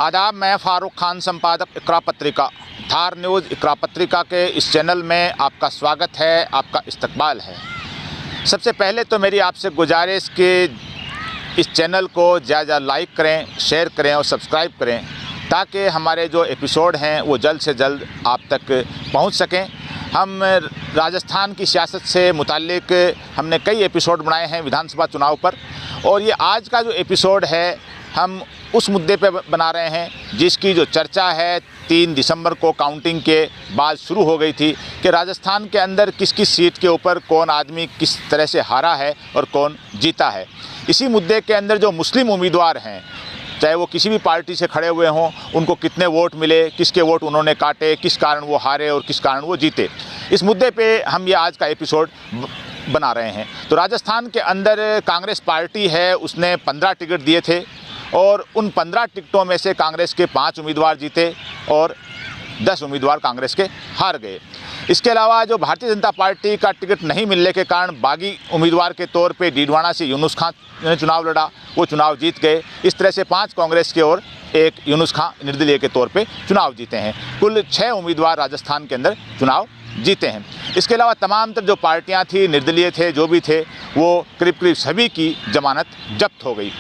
आदाब, मैं फ़ारूक खान, संपादक इकरा पत्रिका, धार न्यूज़ इकरा पत्रिका के इस चैनल में आपका स्वागत है, आपका इस्तकबाल है। सबसे पहले तो मेरी आपसे गुजारिश कि इस चैनल को ज़्यादा लाइक करें, शेयर करें और सब्सक्राइब करें, ताकि हमारे जो एपिसोड हैं वो जल्द से जल्द आप तक पहुंच सकें। हम राजस्थान की सियासत से मुताल्लिक हमने कई एपिसोड बनाए हैं विधानसभा चुनाव पर, और ये आज का जो एपिसोड है हम उस मुद्दे पे बना रहे हैं जिसकी जो चर्चा है 3 दिसंबर को काउंटिंग के बाद शुरू हो गई थी कि राजस्थान के अंदर किस किस सीट के ऊपर कौन आदमी किस तरह से हारा है और कौन जीता है। इसी मुद्दे के अंदर जो मुस्लिम उम्मीदवार हैं, चाहे वो किसी भी पार्टी से खड़े हुए हों, उनको कितने वोट मिले, किसके वोट उन्होंने काटे, किस कारण वो हारे और किस कारण वो जीते, इस मुद्दे पे हम ये आज का एपिसोड बना रहे हैं। तो राजस्थान के अंदर कांग्रेस पार्टी है, उसने 15 टिकट दिए थे और उन 15 टिकटों में से कांग्रेस के 5 उम्मीदवार जीते और 10 उम्मीदवार कांग्रेस के हार गए। इसके अलावा जो भारतीय जनता पार्टी का टिकट नहीं मिलने के कारण बागी उम्मीदवार के तौर पे डीडवाना से यूनुस खान ने चुनाव लड़ा, वो चुनाव जीत गए। इस तरह से 5 कांग्रेस के और 1 यूनुस खान निर्दलीय के तौर पे चुनाव जीते हैं। कुल 6 उम्मीदवार राजस्थान के अंदर चुनाव जीते हैं। इसके अलावा तमाम तर जो पार्टियां थी, निर्दलीय थे, जो भी थे, वो करीब करीब सभी की जमानत जब्त हो गई।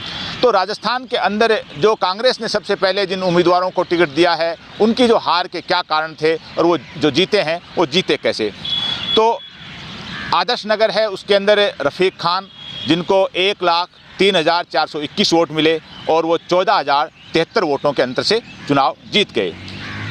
तो राजस्थान के अंदर जो कांग्रेस ने सबसे पहले जिन उम्मीदवारों को टिकट दिया है, उनकी जो हार के क्या कारण थे और वो जो जीते हैं वो जीते कैसे। तो आदर्श नगर है, उसके अंदर रफ़ीक खान, जिनको 1,03,421 वोट मिले और वो 14,073 वोटों के अंतर से चुनाव जीत गए।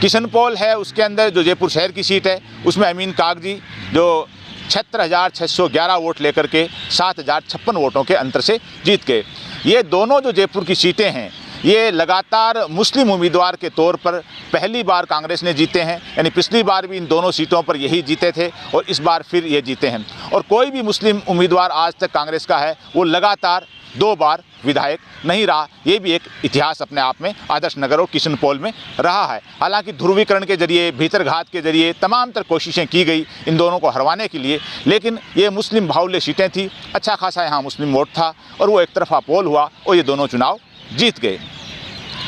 किशनपोल है, उसके अंदर जो जयपुर शहर की सीट है, उसमें अमीन कागजी जो 76,611 वोट लेकर के 7,056 वोटों के अंतर से जीत गए। ये दोनों जो जयपुर की सीटें हैं, ये लगातार मुस्लिम उम्मीदवार के तौर पर पहली बार कांग्रेस ने जीते हैं, यानी पिछली बार भी इन दोनों सीटों पर यही जीते थे और इस बार फिर ये जीते हैं। और कोई भी मुस्लिम उम्मीदवार आज तक कांग्रेस का है वो लगातार 2 बार विधायक नहीं रहा। ये भी एक इतिहास अपने आप में आदर्श नगर और किशनपोल में रहा है। हालांकि ध्रुवीकरण के जरिए, भीतरघात के जरिए तमाम तर कोशिशें की गई इन दोनों को हरवाने के लिए, लेकिन ये मुस्लिम बाहुल्य सीटें थी, अच्छा खासा यहाँ मुस्लिम वोट था और वो एक तरफा पोल हुआ और ये दोनों चुनाव जीत गए।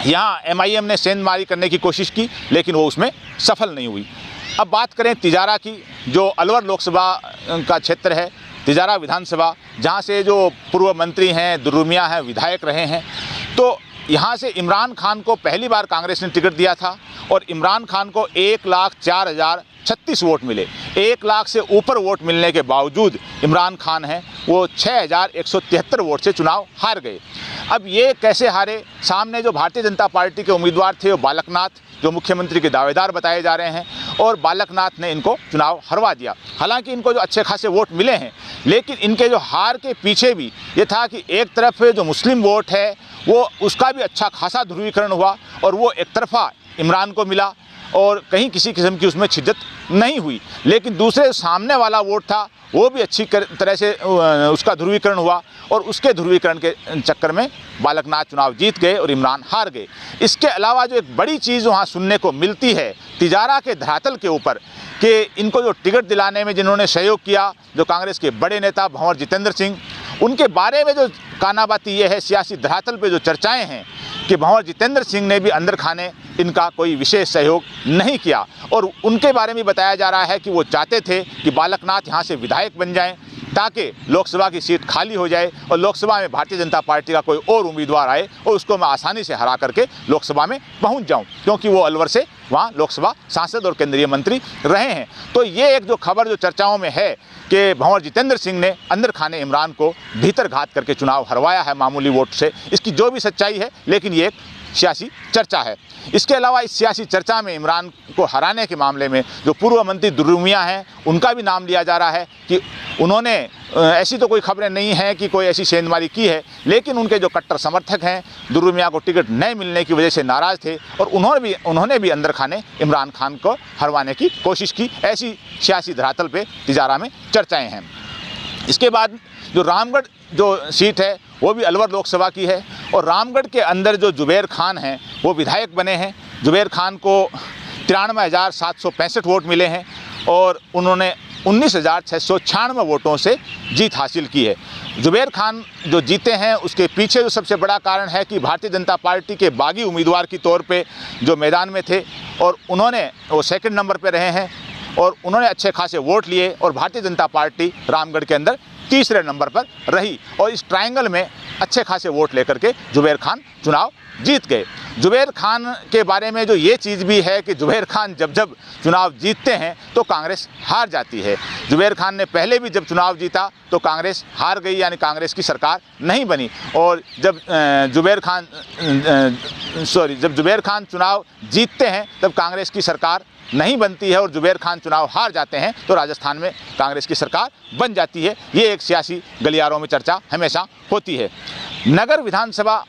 यहाँ MIM ने सेंधमारी करने की कोशिश की, लेकिन वो उसमें सफल नहीं हुई। अब बात करें तिजारा की, जो अलवर लोकसभा का क्षेत्र है, तिजारा विधानसभा, जहाँ से जो पूर्व मंत्री हैं, दुर्रुमिया हैं, विधायक रहे हैं। तो यहाँ से इमरान खान को पहली बार कांग्रेस ने टिकट दिया था और इमरान खान को 1,04,036 वोट मिले। 1 लाख से ऊपर वोट मिलने के बावजूद इमरान खान हैं वो 6,173 वोट से चुनाव हार गए। अब ये कैसे हारे? सामने जो भारतीय जनता पार्टी के उम्मीदवार थे वो बालकनाथ, जो मुख्यमंत्री के दावेदार बताए जा रहे हैं, और बालकनाथ ने इनको चुनाव हरवा दिया। हालांकि इनको जो अच्छे खासे वोट मिले हैं, लेकिन इनके जो हार के पीछे भी ये था कि एक तरफ जो मुस्लिम वोट है वो उसका भी अच्छा खासा ध्रुवीकरण हुआ और वो एक तरफा इमरान को मिला और कहीं किसी किस्म की उसमें शिद्दत नहीं हुई। लेकिन दूसरे सामने वाला वोट था वो भी अच्छी तरह से उसका ध्रुवीकरण हुआ और उसके ध्रुवीकरण के चक्कर में बालकनाथ चुनाव जीत गए और इमरान हार गए। इसके अलावा जो एक बड़ी चीज़ वहाँ सुनने को मिलती है तिजारा के धरातल के ऊपर, कि इनको जो टिकट दिलाने में जिन्होंने सहयोग किया, जो कांग्रेस के बड़े नेता भंवर जितेंद्र सिंह, उनके बारे में जो कानाबाती ये है, सियासी धरातल पे जो चर्चाएं हैं कि भंवर जितेंद्र सिंह ने भी अंदर खाने इनका कोई विशेष सहयोग नहीं किया और उनके बारे में बताया जा रहा है कि वो चाहते थे कि बालकनाथ यहाँ से विधायक बन जाएं ताकि लोकसभा की सीट खाली हो जाए और लोकसभा में भारतीय जनता पार्टी का कोई और उम्मीदवार आए और उसको मैं आसानी से हरा करके लोकसभा में पहुंच जाऊं, क्योंकि वो अलवर से वहाँ लोकसभा सांसद और केंद्रीय मंत्री रहे हैं। तो ये एक जो खबर जो चर्चाओं में है कि भंवर जितेंद्र सिंह ने अंदर खाने इमरान को भीतर घात करके चुनाव हरवाया है मामूली वोट से, इसकी जो भी सच्चाई है, लेकिन ये एक सियासी चर्चा है। इसके अलावा इस सियासी चर्चा में इमरान को हराने के मामले में जो पूर्व मंत्री दुर्रुमिया हैं, उनका भी नाम लिया जा रहा है कि उन्होंने, ऐसी तो कोई खबरें नहीं हैं कि कोई ऐसी सेंधमारी की है, लेकिन उनके जो कट्टर समर्थक हैं दुर्रुमिया को टिकट नहीं मिलने की वजह से नाराज़ थे और उन्होंने भी अंदर खाने इमरान खान को हरवाने की कोशिश की। ऐसी सियासी धरातल पे तिजारा में चर्चाएँ हैं। इसके बाद जो रामगढ़ जो सीट है वो भी अलवर लोकसभा की है और रामगढ़ के अंदर जो जुबैर खान हैं वो विधायक बने हैं। जुबैर खान को 93,765 वोट मिले हैं और उन्होंने 19,696 वोटों से जीत हासिल की है। जुबैर खान जो जीते हैं उसके पीछे जो सबसे बड़ा कारण है कि भारतीय जनता पार्टी के बागी उम्मीदवार के तौर पे जो मैदान में थे और उन्होंने वो सेकंड नंबर पे रहे हैं और उन्होंने अच्छे खासे वोट लिए और भारतीय जनता पार्टी रामगढ़ के अंदर तीसरे नंबर पर रही और इस ट्रायंगल में अच्छे खासे वोट लेकर के जुबैर खान चुनाव जीत गए। जुबैर खान के बारे में जो ये चीज़ भी है कि जुबैर खान जब जब चुनाव जीतते हैं तो कांग्रेस हार जाती है। जुबैर खान ने पहले भी जब चुनाव जीता तो कांग्रेस हार गई, यानी कांग्रेस की सरकार नहीं बनी। और जब जुबैर खान चुनाव जीतते हैं तब कांग्रेस की सरकार नहीं बनती है और जुबैर खान चुनाव हार जाते हैं तो राजस्थान में कांग्रेस की सरकार बन जाती है। ये एक सियासी गलियारों में चर्चा हमेशा होती है। नगर विधानसभा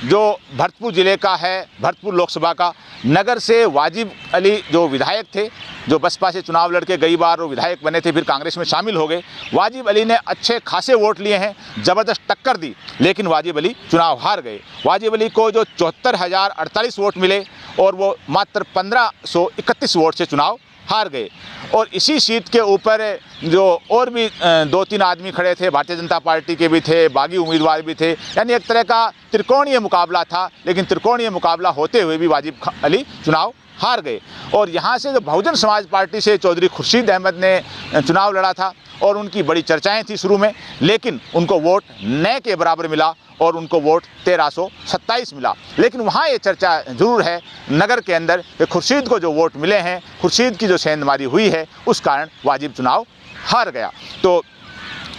जो भरतपुर ज़िले का है, भरतपुर लोकसभा का, नगर से वाजिब अली जो विधायक थे, जो बसपा से चुनाव लड़के कई बार वो विधायक बने थे, फिर कांग्रेस में शामिल हो गए। वाजिब अली ने अच्छे खासे वोट लिए हैं, ज़बरदस्त टक्कर दी, लेकिन वाजिब अली चुनाव हार गए। वाजिब अली को जो 74,048 वोट मिले और वो मात्र 1,531 वोट से चुनाव हार गए। और इसी सीट के ऊपर जो और भी 2-3 आदमी खड़े थे, भारतीय जनता पार्टी के भी थे, बागी उम्मीदवार भी थे, यानी एक तरह का त्रिकोणीय मुकाबला था। लेकिन त्रिकोणीय मुकाबला होते हुए भी वाजिब अली चुनाव हार गए। और यहाँ से जो बहुजन समाज पार्टी से चौधरी खुर्शीद अहमद ने चुनाव लड़ा था और उनकी बड़ी चर्चाएं थी शुरू में, लेकिन उनको वोट न के बराबर मिला और उनको वोट 1,327 मिला। लेकिन वहाँ ये चर्चा ज़रूर है नगर के अंदर कि खुर्शीद को जो वोट मिले हैं, खुर्शीद की जो सेंधमारी हुई है, उस कारण वाजिब चुनाव हार गया। तो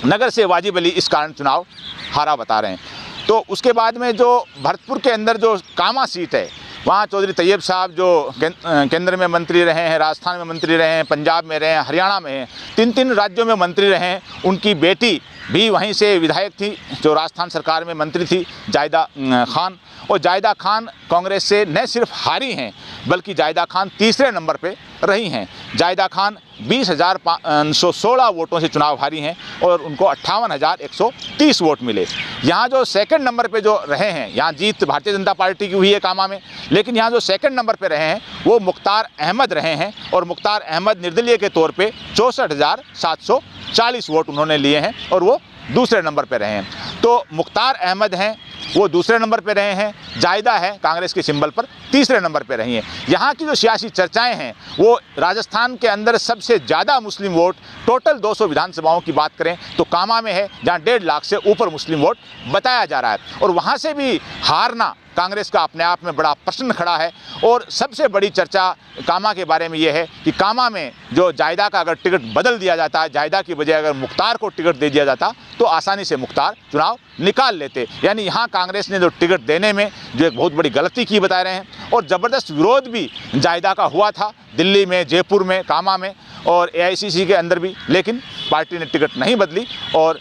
नगर से वाजिब अली इस कारण चुनाव हारा बता रहे हैं। तो उसके बाद में जो भरतपुर के अंदर जो कामा सीट है, वहाँ चौधरी तैयब साहब जो केंद्र में मंत्री रहे हैं, राजस्थान में मंत्री रहे हैं, पंजाब में रहे हैं, हरियाणा में हैं, 3 राज्यों में मंत्री रहे हैं। उनकी बेटी भी वहीं से विधायक थी, जो राजस्थान सरकार में मंत्री थी, जायदा खान। और जायदा खान कांग्रेस से न सिर्फ हारी हैं बल्कि जायदा खान तीसरे नंबर पे रही हैं। जायदा खान 20,516 वोटों से चुनाव हारी हैं और उनको 58,130 वोट मिले। यहाँ जो सेकंड नंबर पे जो रहे हैं, यहाँ जीत भारतीय जनता पार्टी की हुई है कामा में, लेकिन यहाँ जो सेकंड नंबर पे रहे हैं वो मुख्तार अहमद रहे हैं और मुख्तार अहमद निर्दलीय के तौर पे 64,740 वोट उन्होंने लिए हैं और वो दूसरे नंबर पे रहे हैं। तो मुख्तार अहमद हैं वो दूसरे नंबर पे रहे हैं, जायदा है कांग्रेस के सिंबल पर तीसरे नंबर पे रही हैं। यहाँ की जो सियासी चर्चाएं हैं वो राजस्थान के अंदर सबसे ज़्यादा मुस्लिम वोट, टोटल 200 विधानसभाओं की बात करें तो कामा में है, जहाँ 1.5 लाख से ऊपर मुस्लिम वोट बताया जा रहा है। और वहाँ से भी हारना कांग्रेस का अपने आप में बड़ा प्रश्न खड़ा है। और सबसे बड़ी चर्चा कामा के बारे में ये है कि कामा में जो जायदा का अगर टिकट बदल दिया जाता है, जायदा की बजाय अगर मुख्तार को टिकट दे दिया जाता तो आसानी से मुख्तार चुनाव निकाल लेते। यानी यहाँ कांग्रेस ने जो टिकट देने में जो एक बहुत बड़ी गलती की बता रहे हैं। और ज़बरदस्त विरोध भी जायदा का हुआ था दिल्ली में, जयपुर में, कामा में और AICC के अंदर भी, लेकिन पार्टी ने टिकट नहीं बदली और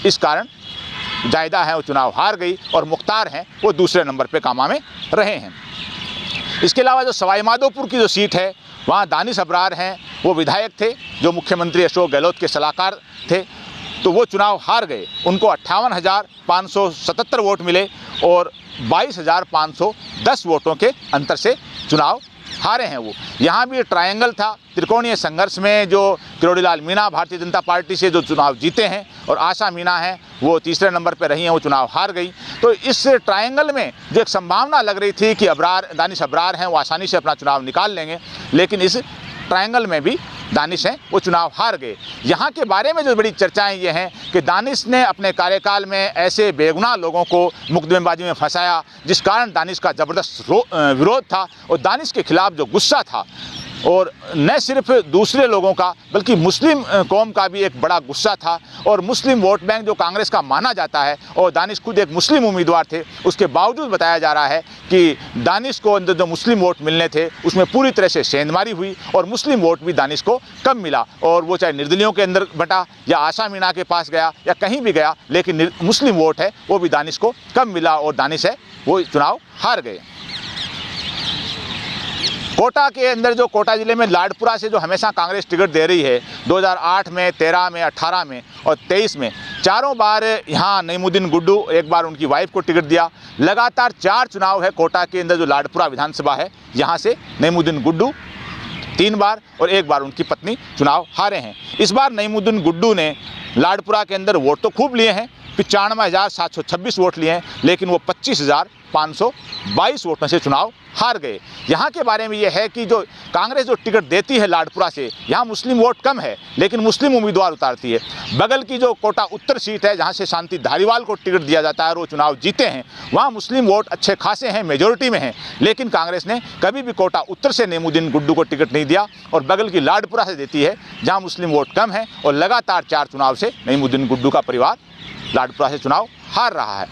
इस कारण जायदा है वो चुनाव हार गई और मुख्तार हैं वो दूसरे नंबर पे कामा में रहे हैं। इसके अलावा जो सवाई माधोपुर की जो सीट है वहाँ दानिश अबरार हैं, वो विधायक थे जो मुख्यमंत्री अशोक गहलोत के सलाहकार थे, तो वो चुनाव हार गए। उनको 58,577 वोट मिले और 22,510 वोटों के अंतर से चुनाव हारे हैं वो। यहाँ भी ट्रायंगल था, त्रिकोणीय संघर्ष में जो किरोड़ीलाल मीणा भारतीय जनता पार्टी से जो चुनाव जीते हैं और आशा मीणा हैं वो तीसरे नंबर पर रही हैं, वो चुनाव हार गई। तो इस ट्रायंगल में जो एक संभावना लग रही थी कि दानिश अबरार हैं वो आसानी से अपना चुनाव निकाल लेंगे, लेकिन इस ट्रायंगल में भी दानिश हैं वो चुनाव हार गए। यहाँ के बारे में जो बड़ी चर्चाएं ये हैं कि दानिश ने अपने कार्यकाल में ऐसे बेगुनाह लोगों को मुकदमेबाजी में फंसाया जिस कारण दानिश का ज़बरदस्त विरोध था और दानिश के खिलाफ जो गुस्सा था और न सिर्फ दूसरे लोगों का बल्कि मुस्लिम कौम का भी एक बड़ा गुस्सा था। और मुस्लिम वोट बैंक जो कांग्रेस का माना जाता है और दानिश खुद एक मुस्लिम उम्मीदवार थे, उसके बावजूद बताया जा रहा है कि दानिश को अंदर जो मुस्लिम वोट मिलने थे उसमें पूरी तरह से सेंधमारी हुई और मुस्लिम वोट भी दानिश को कम मिला। और वो चाहे निर्दलियों के अंदर बटा या आशा मीणा के पास गया या कहीं भी गया, लेकिन मुस्लिम वोट है वो भी दानिश को कम मिला और दानिश है वो चुनाव हार गए। कोटा के अंदर जो कोटा ज़िले में लाडपुरा से जो हमेशा कांग्रेस टिकट दे रही है, 2008 में, 13 में, 18 में और 23 में, चारों बार यहाँ नईमुद्दीन गुड्डू, एक बार उनकी वाइफ को टिकट दिया। लगातार 4 चुनाव है कोटा के अंदर जो लाडपुरा विधानसभा है, यहाँ से नईमुद्दीन गुड्डू 3 बार और 1 बार उनकी पत्नी चुनाव हारे हैं। इस बार नईमुद्दीन गुड्डू ने लाडपुरा के अंदर वोट तो खूब लिए हैं, 95,726 वोट लिए हैं, लेकिन वो 25,522 वोटों से चुनाव हार गए। यहाँ के बारे में ये है कि जो कांग्रेस जो टिकट देती है लाडपुरा से, यहाँ मुस्लिम वोट कम है लेकिन मुस्लिम उम्मीदवार उतारती है। बगल की जो कोटा उत्तर सीट है जहाँ से शांति धारीवाल को टिकट दिया जाता है और वो चुनाव जीते हैं, वहाँ मुस्लिम वोट अच्छे खासे हैं, मेजोरिटी में हैं, लेकिन कांग्रेस ने कभी भी कोटा उत्तर से नईमुद्दीन गुड्डू को टिकट नहीं दिया और बगल की लाडपुरा से देती है जहाँ मुस्लिम वोट कम है। और लगातार 4 चुनाव से नईमुद्दीन गुड्डू का परिवार लाडपुरा से चुनाव हार रहा है।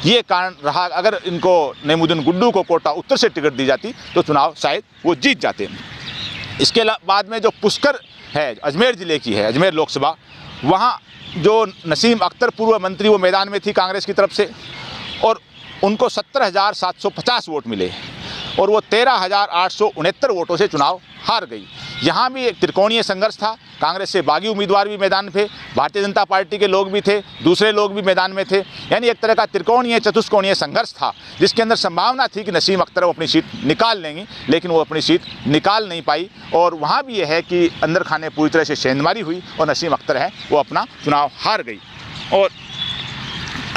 ये कारण रहा, अगर इनको नईमुद्दीन गुड्डू को कोटा उत्तर से टिकट दी जाती तो चुनाव शायद वो जीत जाते। इसके बाद में जो पुष्कर है, अजमेर ज़िले की है, अजमेर लोकसभा, वहाँ जो नसीम अख्तर पूर्व मंत्री वो मैदान में थी कांग्रेस की तरफ से और उनको 17,750 वोट मिले और वो 13,869 वोटों से चुनाव हार गई। यहाँ भी एक त्रिकोणीय संघर्ष था, कांग्रेस से बागी उम्मीदवार भी मैदान थे, भारतीय जनता पार्टी के लोग भी थे, दूसरे लोग भी मैदान में थे, यानी एक तरह का त्रिकोणीय चतुष्कोणीय संघर्ष था जिसके अंदर संभावना थी कि नसीम अख्तर वो अपनी सीट निकाल लेंगी, लेकिन वो अपनी सीट निकाल नहीं पाई। और वहाँ भी यह है कि अंदर खाने पूरी तरह से सेंधमारी हुई और नसीम अख्तर है वो अपना चुनाव हार गई। और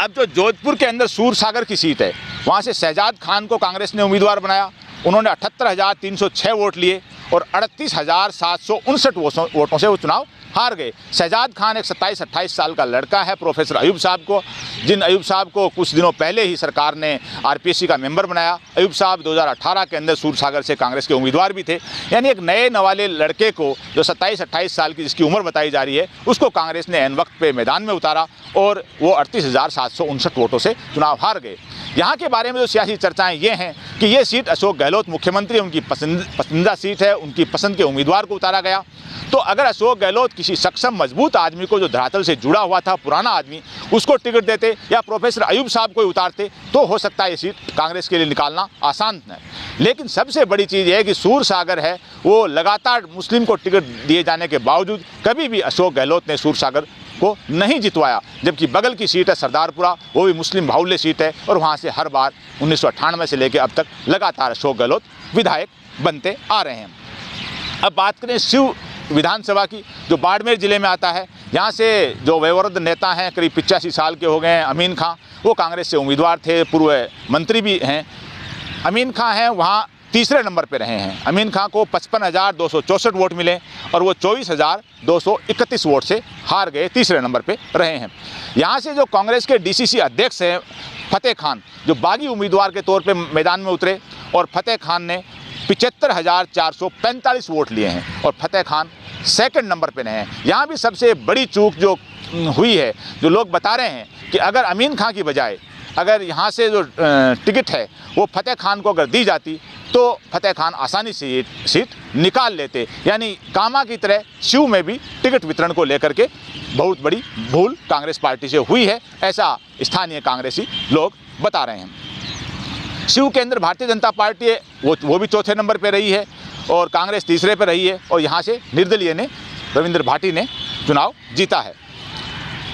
अब जो जोधपुर के अंदर सूरसागर की सीट है, वहाँ से शहजाद खान को कांग्रेस ने उम्मीदवार बनाया। उन्होंने 78,306 वोट लिए और 38,759 वोटों से वो चुनाव हार गए। शहजाद खान एक 27-28 साल का लड़का है, प्रोफेसर अयूब साहब को, जिन अयूब साहब को कुछ दिनों पहले ही सरकार ने आरपीएससी का मेंबर बनाया। अयूब साहब 2018 के अंदर सूरसागर से कांग्रेस के उम्मीदवार भी थे। यानी एक नए नवाले लड़के को जो 27-28 साल की जिसकी उम्र बताई जा रही है, उसको कांग्रेस ने ऐन वक्त पे मैदान में उतारा और वो 38,759 वोटों से चुनाव हार गए। यहाँ के बारे में जो सियासी चर्चाएं ये हैं कि ये सीट अशोक गहलोत मुख्यमंत्री, उनकी पसंदीदा सीट है, उनकी पसंद के उम्मीदवार को उतारा गया। तो अगर अशोक गहलोत किसी सक्षम मजबूत आदमी को जो धरातल से जुड़ा हुआ था, पुराना आदमी, उसको टिकट देते या प्रोफेसर अयूब साहब को उतारते तो हो सकता है ये सीट कांग्रेस के लिए निकालना आसान है। लेकिन सबसे बड़ी चीज़ ये है कि सूरसागर है वो लगातार मुस्लिम को टिकट दिए जाने के बावजूद कभी भी अशोक गहलोत ने सूरसागर को नहीं जितवाया, जबकि बगल की सीट है सरदारपुरा, वो भी मुस्लिम बाहुल्य सीट है और वहाँ से हर बार 1998 से लेकर अब तक लगातार अशोक गहलोत विधायक बनते आ रहे हैं। अब बात करें शिव विधानसभा की, जो बाड़मेर ज़िले में आता है, यहाँ से जो वयोवृद्ध नेता हैं, करीब 85 साल के हो गए हैं, अमीन खां, वो कांग्रेस से उम्मीदवार थे, पूर्व मंत्री भी हैं। अमीन खां हैं वहाँ तीसरे नंबर पे रहे हैं। अमीन खां को 55,264 वोट मिले और वो 24,231 वोट से हार गए, तीसरे नंबर पे रहे हैं। यहाँ से जो कांग्रेस के डीसीसी अध्यक्ष हैं फतेह खान, जो बागी उम्मीदवार के तौर पे मैदान में उतरे और फतेह खान ने 75,445 वोट लिए हैं और फतेह खान सेकंड नंबर पे रहे हैं। यहाँ भी सबसे बड़ी चूक जो हुई है, जो लोग बता रहे हैं कि अगर अमीन खां की बजाय अगर यहाँ से जो टिकट है वो फतेह खान को अगर दी जाती तो फतेह खान आसानी से ये सीट निकाल लेते। यानी कामा की तरह शिव में भी टिकट वितरण को लेकर के बहुत बड़ी भूल कांग्रेस पार्टी से हुई है, ऐसा स्थानीय कांग्रेसी लोग बता रहे हैं। शिव के अंदर भारतीय जनता पार्टी है वो भी चौथे नंबर पर रही है और कांग्रेस तीसरे पर रही है और यहाँ से निर्दलीय ने रविंद्र भाटी ने चुनाव जीता है।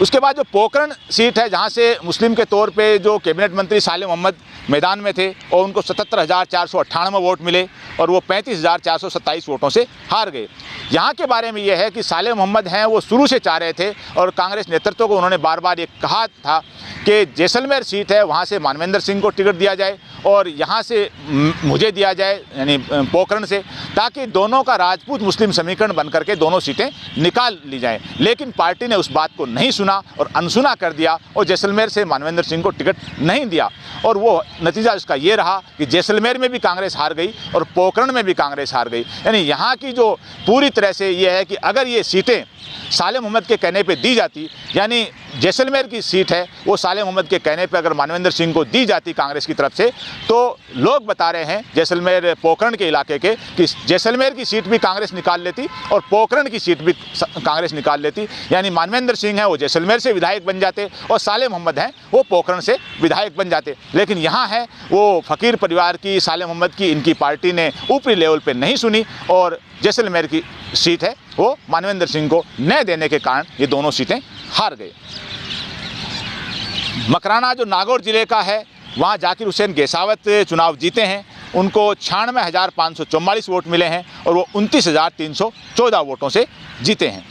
उसके बाद जो पोकरण सीट है, जहाँ से मुस्लिम के तौर पे जो कैबिनेट मंत्री साले मोहम्मद मैदान में थे और उनको 77,498 वोट मिले और वो 35,427 वोटों से हार गए। यहाँ के बारे में ये है कि साले मोहम्मद हैं वो शुरू से चाह रहे थे और कांग्रेस नेतृत्व को उन्होंने बार बार ये कहा था कि जैसलमेर सीट है वहाँ से मानवेंद्र सिंह को टिकट दिया जाए और यहाँ से मुझे दिया जाए, यानी पोकरण से, ताकि दोनों का राजपूत मुस्लिम समीकरण बन करके दोनों सीटें निकाल ली जाएं। लेकिन पार्टी ने उस बात को नहीं सुना और अनसुना कर दिया और जैसलमेर से मानवेंद्र सिंह को टिकट नहीं दिया और वो नतीजा इसका ये रहा कि जैसलमेर में भी कांग्रेस हार गई और पोकरण में भी कांग्रेस हार गई। यानी यहाँ की जो पूरी तरह से ये है कि अगर ये सीटें साले मोहम्मद के कहने पे दी जाती, यानी जैसलमेर की सीट है वो साले मोहम्मद के कहने पे अगर मानवेंद्र सिंह को दी जाती कांग्रेस की तरफ से, तो लोग बता रहे हैं जैसलमेर पोकरण के इलाके के कि जैसलमेर की सीट भी कांग्रेस निकाल लेती और पोकरण की सीट भी कांग्रेस निकाल लेती। यानी मानवेंद्र सिंह है वो जैसलमेर से विधायक बन जाते और साले मोहम्मद हैं वो पोकरण से विधायक बन जाते। लेकिन यहाँ है वो फ़कीर परिवार की, साले मोहम्मद की, इनकी पार्टी ने ऊपरी लेवल पर नहीं सुनी और जैसलमेर की सीट है वो मानवेंद्र सिंह को न देने के कारण ये दोनों सीटें हार गए। मकराना जो नागौर ज़िले का है, वहाँ जाकिर हुसैन गेसावत चुनाव जीते हैं उनको 96,544 वोट मिले हैं और वो 29,314 वोटों से जीते हैं।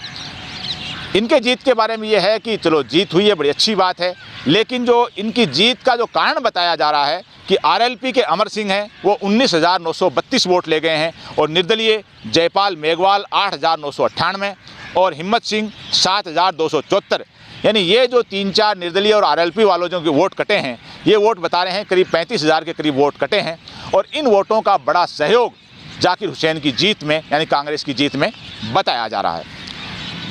इनके जीत के बारे में ये है कि चलो जीत हुई है, बड़ी अच्छी बात है, लेकिन जो इनकी जीत का जो कारण बताया जा रहा है कि आरएलपी के अमर सिंह हैं वो 19,932 वोट ले गए हैं और निर्दलीय जयपाल मेघवाल 8,998 और हिम्मत सिंह 7,274, यानी ये जो 3-4 निर्दलीय और आरएलपी वालों जो वोट कटे हैं, ये वोट बता रहे हैं करीब 35,000 के करीब वोट कटे हैं। और इन वोटों का बड़ा सहयोग जाकिर हुसैन की जीत में यानी कांग्रेस की जीत में बताया जा रहा है।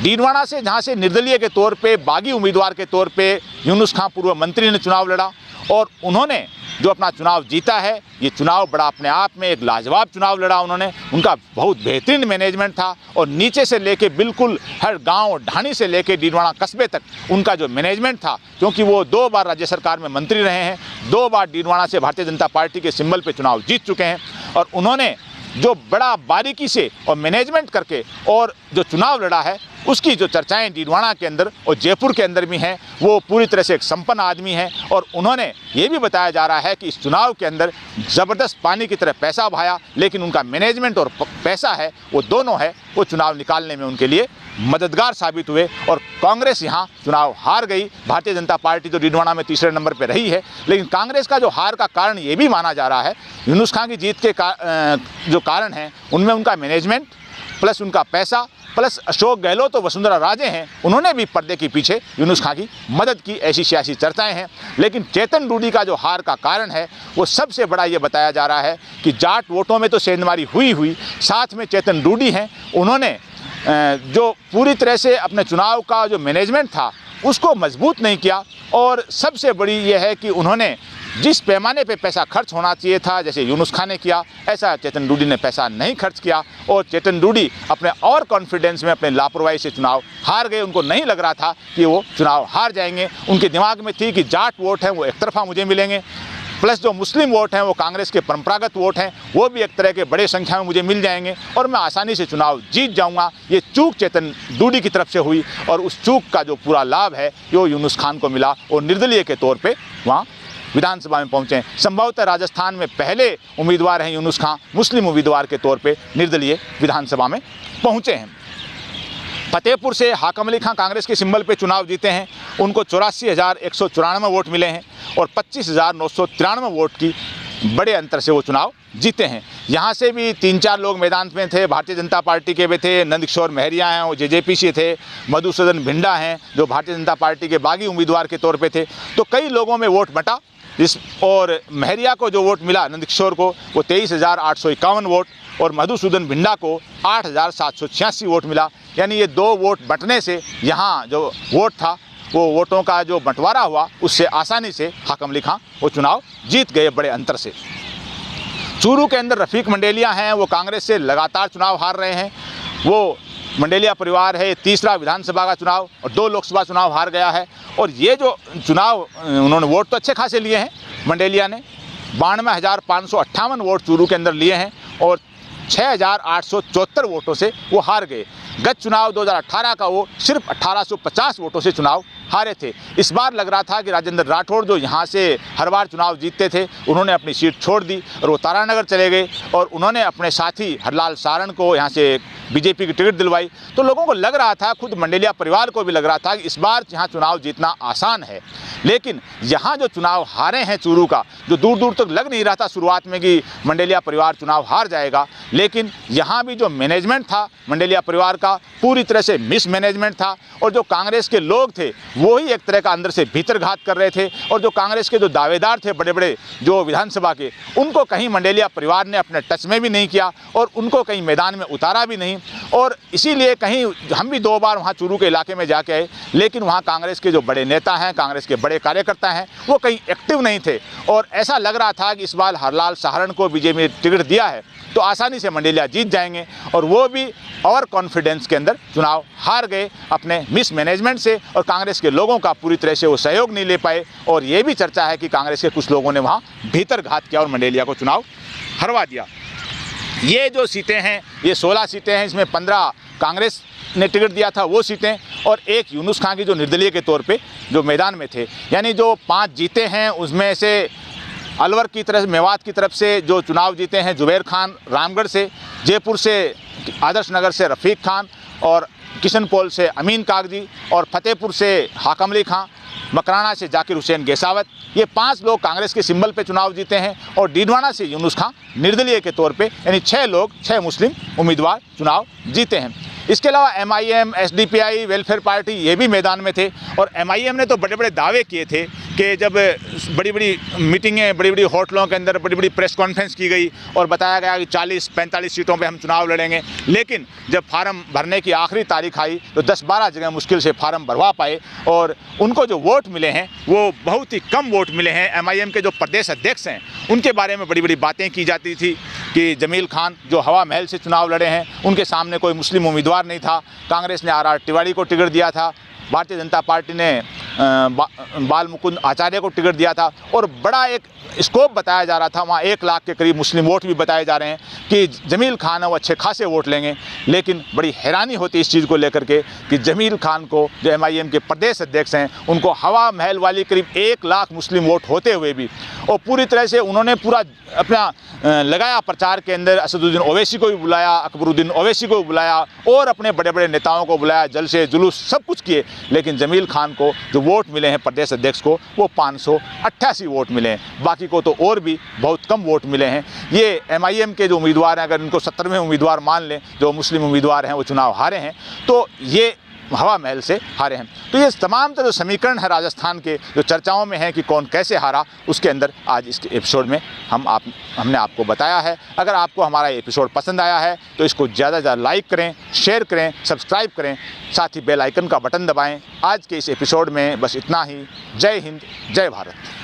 डीडवाना से जहाँ से निर्दलीय के तौर पे बागी उम्मीदवार के तौर पे यूनुस खां पूर्व मंत्री ने चुनाव लड़ा और उन्होंने जो अपना चुनाव जीता है, ये चुनाव बड़ा अपने आप में एक लाजवाब चुनाव लड़ा उन्होंने। उनका बहुत बेहतरीन मैनेजमेंट था और नीचे से लेके बिल्कुल हर गांव ढाणी से लेके डीडवाना कस्बे तक उनका जो मैनेजमेंट था, क्योंकि वो 2 बार राज्य सरकार में मंत्री रहे हैं, 2 बार डीडवाना से भारतीय जनता पार्टी के सिंबल पे चुनाव जीत चुके हैं और उन्होंने जो बड़ा बारीकी से और मैनेजमेंट करके और जो चुनाव लड़ा है उसकी जो चर्चाएं डीडवाना के अंदर और जयपुर के अंदर भी हैं, वो पूरी तरह से एक संपन्न आदमी हैं। और उन्होंने ये भी बताया जा रहा है कि इस चुनाव के अंदर ज़बरदस्त पानी की तरह पैसा बहाया, लेकिन उनका मैनेजमेंट और पैसा है वो दोनों है, वो चुनाव निकालने में उनके लिए मददगार साबित हुए और कांग्रेस यहाँ चुनाव हार गई। भारतीय जनता पार्टी तो डीडवाना में तीसरे नंबर पर रही है, लेकिन कांग्रेस का जो हार का कारण ये भी माना जा रहा है, यूनुस खां की जीत के जो कारण हैं उनमें उनका मैनेजमेंट प्लस उनका पैसा प्लस अशोक गहलोत और वसुंधरा राजे हैं, उन्होंने भी पर्दे के पीछे यूनुस खां की मदद की, ऐसी सियासी चर्चाएं हैं। लेकिन चेतन डूडी का जो हार का कारण है वो सबसे बड़ा ये बताया जा रहा है कि जाट वोटों में तो सेंधमारी हुई, साथ में चेतन डूडी हैं, उन्होंने जो पूरी तरह से अपने चुनाव का जो मैनेजमेंट था उसको मजबूत नहीं किया। और सबसे बड़ी ये है कि उन्होंने जिस पैमाने पे पैसा खर्च होना चाहिए था, जैसे यूनुस खां ने किया, ऐसा चेतन डूडी ने पैसा नहीं खर्च किया और चेतन डूडी अपने और कॉन्फिडेंस में अपने लापरवाही से चुनाव हार गए। उनको नहीं लग रहा था कि वो चुनाव हार जाएंगे, उनके दिमाग में थी कि जाट वोट हैं वो एक तरफा मुझे मिलेंगे, प्लस जो मुस्लिम वोट हैं वो कांग्रेस के परंपरागत वोट हैं वो भी एक तरह के बड़े संख्या में मुझे मिल जाएंगे और मैं आसानी से चुनाव जीत जाऊंगा। ये चूक चेतन डूडी की तरफ से हुई और उस चूक का जो पूरा लाभ है वो यूनुस खान को मिला और निर्दलीय के तौर पे वहाँ विधानसभा में पहुँचे। संभवतः राजस्थान में पहले उम्मीदवार हैं यूनुस खां, मुस्लिम उम्मीदवार के तौर पे निर्दलीय विधानसभा में पहुँचे हैं। फतेहपुर से हाकम अली खां कांग्रेस के सिंबल पे चुनाव जीते हैं, उनको 84,194 वोट मिले हैं और 25,993 वोट की बड़े अंतर से वो चुनाव जीते हैं। यहाँ से भी 3-4 लोग मैदान में थे, भारतीय जनता पार्टी के भी थे, नंदकिशोर महरिया हैं वो जेजेपी से थे, मधुसूदन भिंडा हैं जो भारतीय जनता पार्टी के बागी उम्मीदवार के तौर पे थे। तो कई लोगों में वोट बटा और महरिया को जो वोट मिला नंदकिशोर को वो 23,851 वोट और मधुसूदन भिंडा को 8,786 वोट मिला। यानी ये 2 वोट बंटने से यहाँ जो वोट था वो वोटों का जो बंटवारा हुआ उससे आसानी से हाकम अली खां वो चुनाव जीत गए बड़े अंतर से। चूरू के अंदर रफ़ीक मंडेलिया हैं, वो कांग्रेस से लगातार चुनाव हार रहे हैं। वो मंडेलिया परिवार है, तीसरा विधानसभा का चुनाव और 2 लोकसभा चुनाव हार गया है। और ये जो चुनाव उन्होंने वोट तो अच्छे खासे लिए हैं, मंडेलिया ने 92,558 वोट चूरू के अंदर लिए हैं और 6,874 वोटों से वो हार गए। गत चुनाव 2018 का वो सिर्फ 1,850 वोटों से चुनाव हारे थे। इस बार लग रहा था कि राजेंद्र राठौड़ जो यहाँ से हर बार चुनाव जीतते थे उन्होंने अपनी सीट छोड़ दी और वो तारानगर चले गए और उन्होंने अपने साथी हरलाल सारण को यहाँ से बीजेपी की टिकट दिलवाई। तो लोगों को लग रहा था, खुद मंडेलिया परिवार को भी लग रहा था कि इस बार यहाँ चुनाव जीतना आसान है। लेकिन यहाँ जो चुनाव हारे हैं चूरू का, जो दूर दूर तक लग नहीं रहा था शुरुआत में कि मंडेलिया परिवार चुनाव हार जाएगा, लेकिन यहाँ भी जो मैनेजमेंट था मंडेलिया परिवार का पूरी तरह से मिसमैनेजमेंट था और जो कांग्रेस के लोग थे वो ही एक तरह का अंदर से भीतर घात कर रहे थे और जो कांग्रेस के जो दावेदार थे बड़े बड़े जो विधानसभा के, उनको कहीं मंडेलिया परिवार ने अपने टच में भी नहीं किया और उनको कहीं मैदान में उतारा भी नहीं। और इसीलिए कहीं हम भी 2 बार वहाँ चूरू के इलाके में जाके आए, लेकिन वहाँ कांग्रेस के जो बड़े नेता हैं, कांग्रेस के बड़े कार्यकर्ता हैं, वो कहीं एक्टिव नहीं थे और ऐसा लग रहा था कि इस बार हरलाल सारण को बीजेपी ने टिकट दिया है तो आसानी से मंडेलिया जीत जाएंगे और वो भी और कॉन्फिडेंस के अंदर चुनाव हार गए अपने मिसमैनेजमेंट से और कांग्रेस के लोगों का पूरी तरह से वो सहयोग नहीं ले पाए। और ये भी चर्चा है कि कांग्रेस के कुछ लोगों ने वहाँ भीतर घात किया और मंडेलिया को चुनाव हरवा दिया। ये जो सीटें हैं ये 16 सीटें हैं, इसमें 15 कांग्रेस ने टिकट दिया था वो सीटें और 1 यूनुस खां की जो निर्दलीय के तौर पे जो मैदान में थे, यानी जो 5 जीते हैं उसमें से अलवर की तरफ, मेवात की तरफ से जो चुनाव जीते हैं जुबैर खान रामगढ़ से, जयपुर से आदर्श नगर से रफ़ीक खान और किशनपोल से अमीन कागजी और फतेहपुर से हाकम अली खां, मकराना से जाकिर हुसैन गेसावत, ये 5 लोग कांग्रेस के सिंबल पे चुनाव जीते हैं और डीडवाना से यूनुस खां निर्दलीय के तौर पे, यानी 6 मुस्लिम उम्मीदवार चुनाव जीते हैं। इसके अलावा MIM, SDPI, वेलफेयर पार्टी ये भी मैदान में थे और MIM ने तो बड़े बड़े दावे किए थे कि जब बड़ी बड़ी मीटिंगें, बड़ी बड़ी होटलों के अंदर बड़ी बड़ी प्रेस कॉन्फ्रेंस की गई और बताया गया कि 40-45 सीटों पे हम चुनाव लड़ेंगे, लेकिन जब फार्म भरने की आखिरी तारीख आई तो 10-12 जगह मुश्किल से फार्म भरवा पाए और उनको जो वोट मिले हैं वो बहुत ही कम वोट मिले हैं। MIM के जो प्रदेश अध्यक्ष हैं उनके बारे में बड़ी बड़ी बातें की जाती थी कि जमील खान जो हवा महल से चुनाव लड़े हैं, उनके सामने कोई मुस्लिम उम्मीदवार नहीं था। कांग्रेस ने RR तिवारी को टिकट दिया था, भारतीय जनता पार्टी ने बाल मुकुंद आचार्य को टिकट दिया था और बड़ा एक स्कोप बताया जा रहा था। वहाँ 1 लाख के करीब मुस्लिम वोट भी बताए जा रहे हैं कि जमील खान है वो अच्छे खासे वोट लेंगे, लेकिन बड़ी हैरानी होती है इस चीज़ को लेकर के कि जमील खान को, जो MIM के प्रदेश अध्यक्ष हैं, उनको हवा महल वाली करीब 1 लाख मुस्लिम वोट होते हुए भी और पूरी तरह से उन्होंने पूरा अपना लगाया प्रचार के अंदर, असदुद्दीन ओवैसी को भी बुलाया, अकबरुद्दीन ओवैसी को भी बुलाया और अपने बड़े बड़े नेताओं को बुलाया, जलसे जुलूस सब कुछ किए, लेकिन जमील खान को जो वोट मिले हैं प्रदेश अध्यक्ष को वो 588 वोट मिले हैं, बाकी को तो और भी बहुत कम वोट मिले हैं। ये MIM के जो उम्मीदवार हैं, अगर इनको 17वें उम्मीदवार मान लें, जो मुस्लिम उम्मीदवार हैं वो चुनाव हारे हैं, तो ये हवा महल से हारे हैं। तो ये तमाम जो समीकरण है राजस्थान के जो चर्चाओं में है कि कौन कैसे हारा, उसके अंदर आज इस एपिसोड में हमने आपको बताया है। अगर आपको हमारा एपिसोड पसंद आया है तो इसको ज़्यादा से ज़्यादा लाइक करें, शेयर करें, सब्सक्राइब करें, साथ ही बेल आइकन का बटन दबाएं। आज के इस एपिसोड में बस इतना ही। जय हिंद, जय भारत।